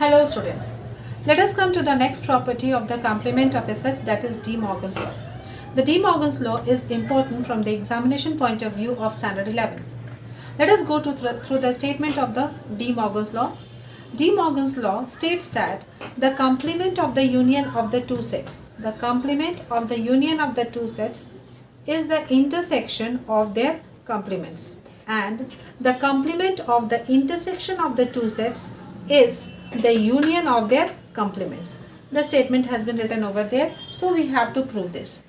Hello students. Let us come to the next property of the complement of a set, that is De Morgan's law. The De Morgan's law is important from the examination point of view of standard 11. Let us go through the statement of the De Morgan's law. De Morgan's law states that the complement of the union of the two sets, is the intersection of their complements, and the complement of the intersection of the two sets is the union of their complements. The statement has been written over there, so we have to prove this.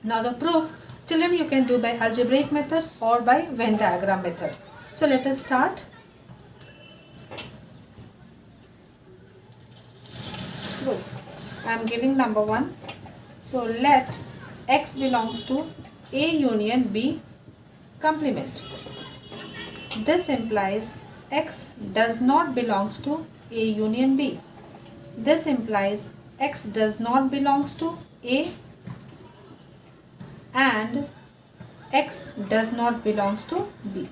Now the proof, children, you can do by algebraic method or by Venn diagram method. So let us start. Proof. I am giving number 1. So let X belongs to A union B complement. This implies X does not belongs to A union B. This implies X does not belongs to A and X does not belongs to B.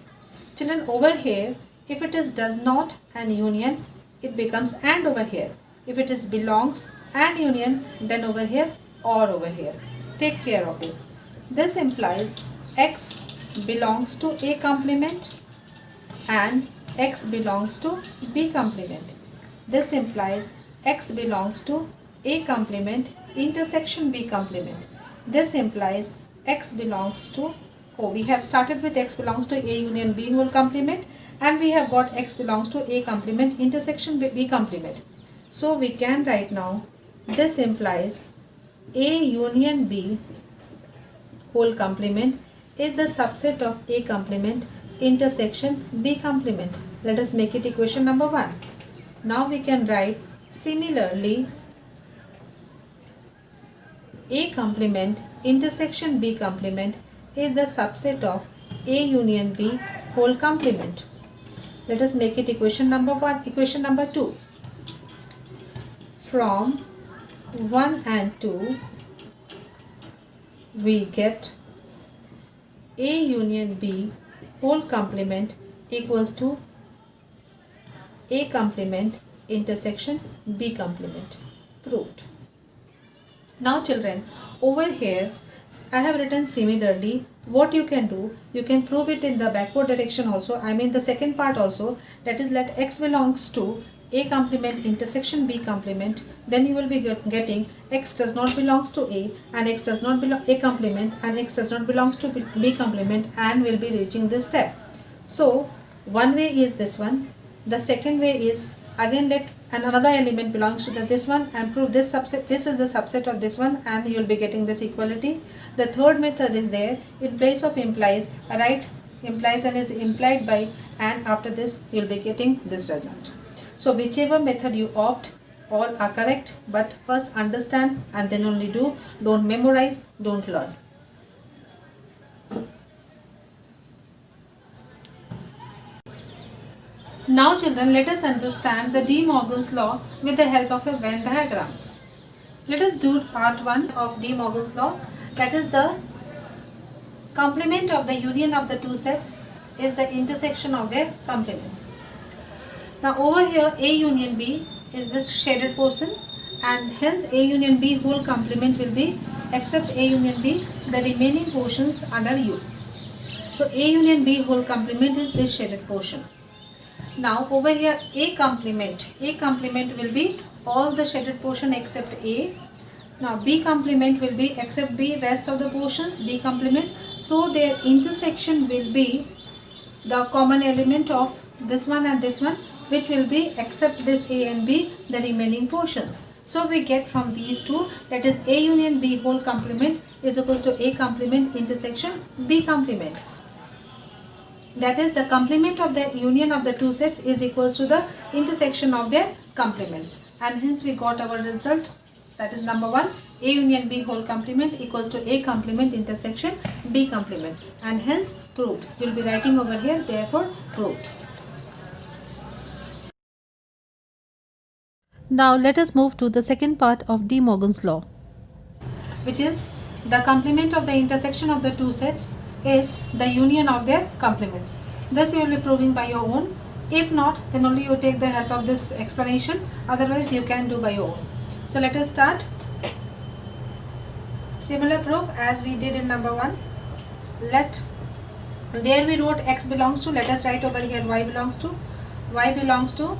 Children, over here, if it is does not and union, it becomes and over here. If it is belongs and union, then over here or over here. Take care of this. This implies X belongs to A complement and X belongs to B complement. This implies X belongs to A complement intersection B complement. This implies X belongs to, we have started with X belongs to A union B whole complement, and we have got X belongs to A complement intersection B complement. So we can write now, this implies A union B whole complement is the subset of A complement intersection B complement. Let us make it equation number 1. Now we can write similarly A complement intersection B complement is the subset of A union B whole complement. Let us make it equation number 1. Equation number 2. From 1 and 2 we get A union B whole complement equals to A complement intersection B complement. Proved. Now children, over here I have written similarly. What you can do, you can prove it in the backward direction also, I mean the second part also, that is let X belongs to A complement intersection B complement, then you will be getting X does not belongs to A and X does not belong A complement and X does not belongs to B complement, and will be reaching this step. So one way is this one. The second way is again let another element belongs to this one and prove this subset. This is the subset of this one, and you will be getting this equality. The third method is there. In place of implies, write implies and is implied by, and after this you will be getting this result. So whichever method you opt, all are correct, but first understand and then only do. Don't memorize, don't learn. Now children, let us understand the De Morgan's law with the help of a Venn diagram. Let us do part 1 of De Morgan's law, that is the complement of the union of the two sets is the intersection of their complements. Now over here A union B is this shaded portion, and hence A union B whole complement will be except A union B, the remaining portions under U. So A union B whole complement is this shaded portion. Now over here A complement will be all the shaded portion except A. Now B complement will be except B, rest of the portions B complement. So their intersection will be the common element of this one and this one, which will be except this A and B, the remaining portions. So we get from these two, that is A union B whole complement is equals to A complement intersection B complement. That is, the complement of the union of the two sets is equals to the intersection of their complements, and hence we got our result, that is number 1, A union B whole complement equals to A complement intersection B complement, and hence proved. You will be writing over here, therefore proved. Now let us move to the second part of De Morgan's law, which is the complement of the intersection of the two sets is the union of their complements. This you will be proving by your own. If not, then only you take the help of this explanation, otherwise you can do by your own. So let us start. Similar proof as we did in number 1. There we wrote x belongs to, let us write over here y belongs to. Y belongs to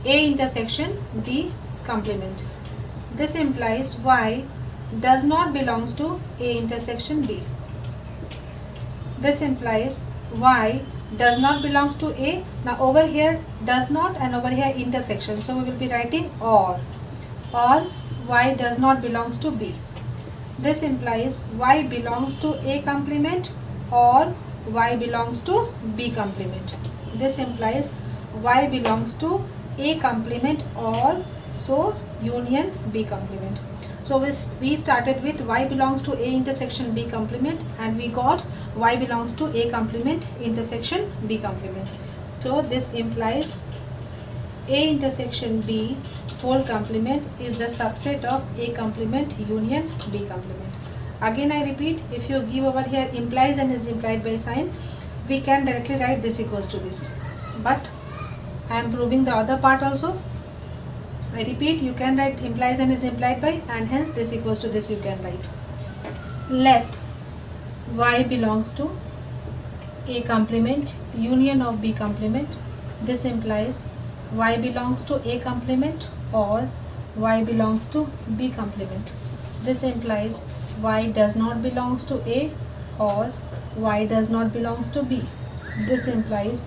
A intersection B complement. This implies y does not belongs to A intersection B. This implies y does not belongs to A. Now over here does not and over here intersection. So we will be writing or y does not belongs to B. This implies y belongs to A complement or y belongs to B complement. This implies y belongs to A complement or so union B complement. So we started with y belongs to A intersection B complement and we got y belongs to A complement intersection B complement. So this implies A intersection B whole complement is the subset of A complement union B complement. Again I repeat, if you give over here implies and is implied by sign, we can directly write this equals to this. But I am proving the other part also. I repeat, you can write implies and is implied by, and hence this equals to this you can write. Let y belongs to A complement union of B complement. This implies y belongs to A complement or y belongs to B complement. This implies y does not belongs to A or y does not belongs to B. This implies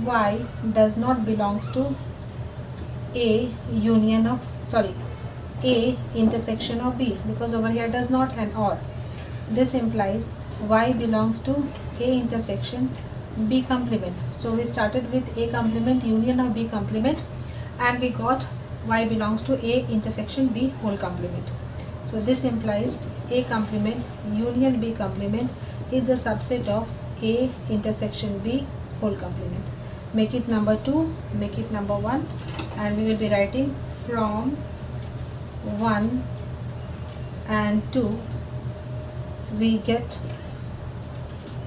y does not belongs to A union of A intersection of B, because over here does not and or. This implies y belongs to A intersection B complement. So we started with A complement union of B complement and we got y belongs to A intersection B whole complement. So this implies A complement union B complement is the subset of A intersection B whole complement. Make it number 2, make it number 1, and we will be writing from 1 and 2 we get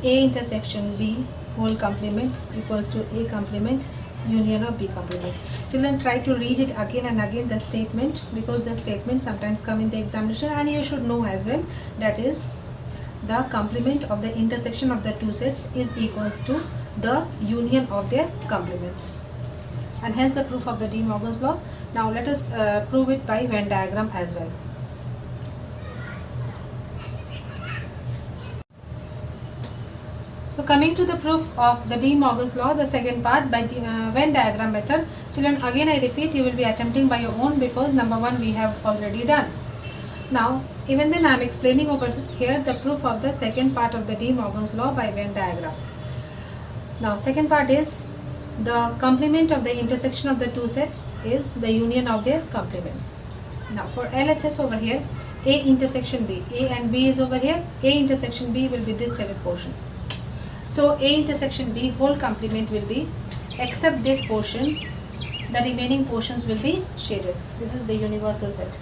A intersection B whole complement equals to A complement union of B complement. Children, try to read it again and again the statement, because the statement sometimes come in the examination and you should know as well, that is the complement of the intersection of the two sets is equals to the union of their complements, and hence the proof of the De Morgan's law. Now let us prove it by Venn diagram as well. So coming to the proof of the De Morgan's law, the second part by Venn diagram method. Children, again I repeat, you will be attempting by your own because number 1 we have already done. Now even then I am explaining over here the proof of the second part of the De Morgan's law by Venn diagram. Now second part is the complement of the intersection of the two sets is the union of their complements. Now for LHS over here, A intersection B, A and B is over here, A intersection B will be this shaded portion. So A intersection B whole complement will be, except this portion, the remaining portions will be shaded. This is the universal set.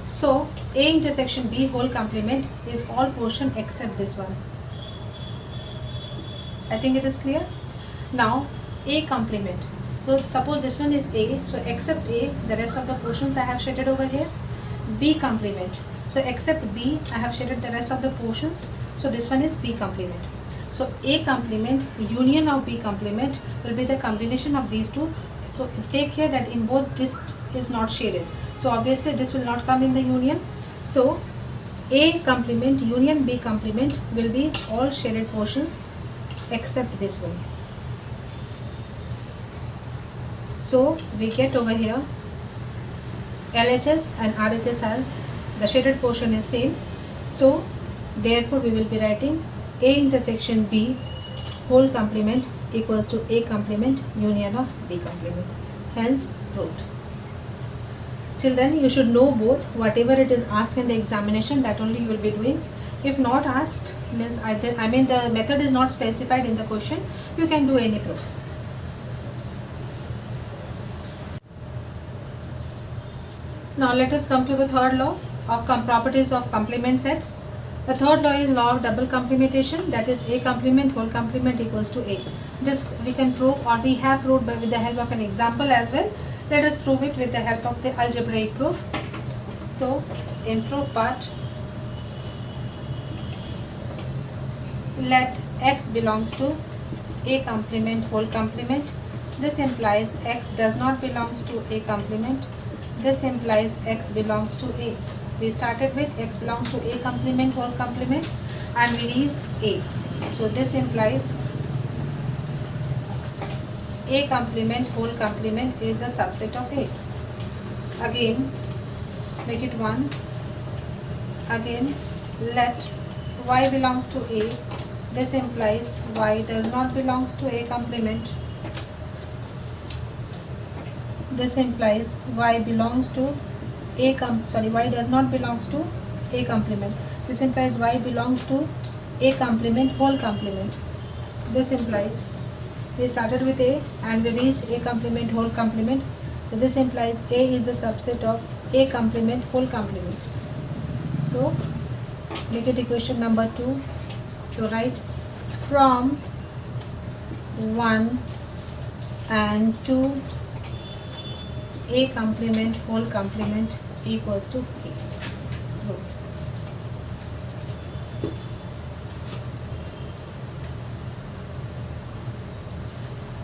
So A intersection B whole complement is all portion except this one. I think it is clear. Now A complement. So suppose this one is A. So except A, the rest of the portions I have shaded over here. B complement. So except B, I have shaded the rest of the portions. So this one is B complement. So A complement union of B complement will be the combination of these two. So take care that in both this is not shaded. So obviously this will not come in the union. So A complement union B complement will be all shaded portions except this one. So we get over here LHS and RHS are, the shaded portion is same. So therefore we will be writing A intersection B whole complement equals to A complement union of B complement. Hence proved. Children, you should know both. Whatever it is asked in the examination, that only you will be doing. If not asked, means the method is not specified in the question, you can do any proof. Now let us come to the third law of properties of complement sets. The third law is law of double complementation, that is A complement whole complement equals to A. This we can prove, or we have proved with the help of an example as well. Let us prove it with the help of the algebraic proof. So in proof part, let x belongs to A complement whole complement. This implies x does not belongs to A complement. This implies x belongs to A. We started with x belongs to A complement whole complement and we reached A. So this implies A complement whole complement is the subset of A. Again, make it 1. Again, let y belongs to A. This implies y does not belongs to A complement. This implies y belongs to y does not belongs to A complement. This implies y belongs to A complement whole complement. This implies we started with A and we reached A complement whole complement. So this implies A is the subset of A complement whole complement. So make it equation number 2. So write from 1 and 2 A complement whole complement equals to A. Good.